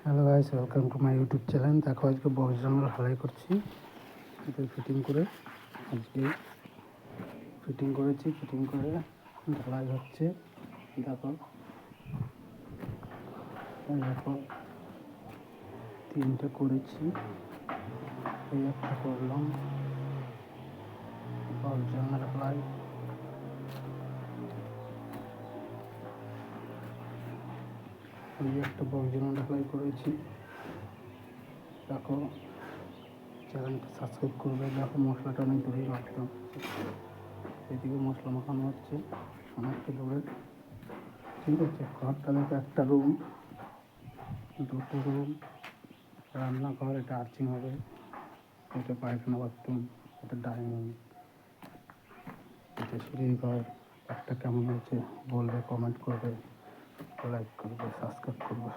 Hello guys, welcome to my YouTube channel. দেখো আজকে box জানালা ঢালাই করছি। এটা ফিটিং করে আজকে ফিটিং করেছি। ফিটিং করে ঢালাই হচ্ছে। দেখো দেখো তিনটে করেছি, এই একটা করলাম। বক্স জানালা ঢালাই এই একটা বক্স জানালা ঢালাই করেছি। দেখো চ্যানেলটা সাবস্ক্রাইব করবে। দেখো মশলাটা অনেক দূরেই মাখলাম, এদিকে মশলা মাখানো হচ্ছে অনেকটা দূরে। ঠিক আছে, ঘরটা দেখো একটা রুম, দুটো রুম, রান্নাঘর, এটা আর্চিং হবে, এটা পায়খানা বাথরুম, এটা ডাইনিং, এটা সিঁড়ির ঘর। একটা কেমন হয়েছে বলবে, কমেন্ট করবে, লাইক করবে, সাবস্ক্রাইব করবে।